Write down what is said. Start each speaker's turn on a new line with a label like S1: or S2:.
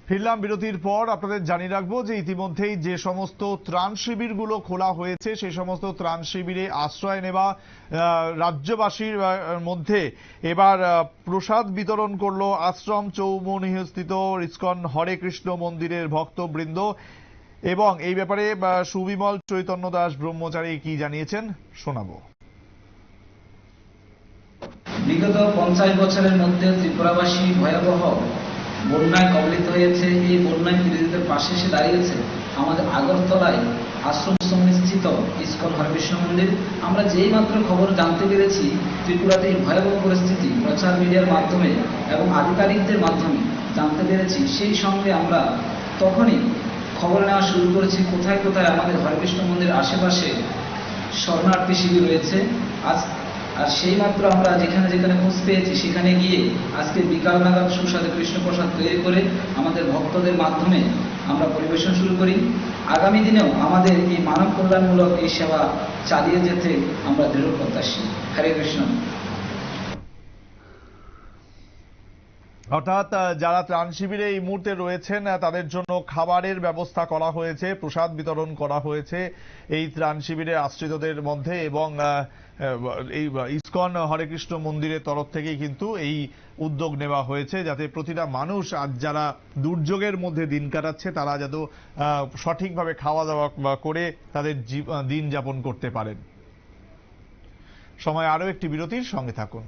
S1: ফিরলাম বিরতির পর। আপনাদের জানিয়ে রাখবো যে ইতিমধ্যেই যে সমস্ত ত্রাণ শিবিরগুলো খোলা হয়েছে সেই সমস্ত ত্রাণ শিবিরে আশ্রয় নেওয়া রাজ্যবাসীর মধ্যে এবার প্রসাদ বিতরণ করলো আশ্রম চৌমুহনীস্থিত ইসকন হরে কৃষ্ণ মন্দিরের ভক্তবৃন্দ। এবং এই ব্যাপারে সুবিমল চৈতন্য দাস ব্রহ্মচারী কি জানিয়েছেন শোনাবো।
S2: বিগত 50 বছরের মধ্যে ত্রিপুরাবাসী ভয়াবহ বন্যায় কবলিত হয়েছে। এই বন্যায় পীড়িতদের পাশে এসে দাঁড়িয়েছে আমাদের আগরতলায় আশ্রম সংস্থিত ইসকন হরেকৃষ্ণ মন্দির। আমরা যেই মাত্র খবর জানতে পেরেছি ত্রিপুরাতে এই ভয়াবহ পরিস্থিতি প্রচার মিডিয়ার মাধ্যমে এবং আধিকারিকদের মাধ্যমে জানতে পেরেছি, সেই সঙ্গে আমরা তখনই খবর নেওয়া শুরু করেছি কোথায় কোথায় আমাদের হরেকৃষ্ণ মন্দির আশেপাশে শরণার্থী শিবির রয়েছে। আর সেই মাত্র আমরা যেখানে যেখানে খোঁজ পেয়েছি সেখানে গিয়ে আজকে বিকাল নাগাদ সুস্বাদু কৃষ্ণপ্রসাদ তৈরি করে আমাদের ভক্তদের মাধ্যমে আমরা পরিবেশন শুরু করি। আগামী দিনেও আমাদের এই মানব কল্যাণমূলক এই সেবা চালিয়ে যেতে আমরা দৃঢ় প্রত্যাশী। হরে কৃষ্ণ।
S1: অর্থাৎ যারা ত্রাণ শিবিরে এই মুহূর্তে রয়েছেন তাদের জন্য খাবারের ব্যবস্থা করা হয়েছে, প্রসাদ বিতরণ করা হয়েছে এই ত্রাণ শিবিরে আশ্রিতদের মধ্যে। এবং এই ইসকন হরেকৃষ্ণ মন্দিরের তরফ থেকেই কিন্তু এই উদ্যোগ নেওয়া হয়েছে যাতে প্রতিটা মানুষ আজ যারা দুর্যোগের মধ্যে দিন কাটাচ্ছে তারা যাতে সঠিকভাবে খাওয়া দাওয়া করে তাদের দিন যাপন করতে পারেন। সময় আরো একটি বিরতির, সঙ্গে থাকুন।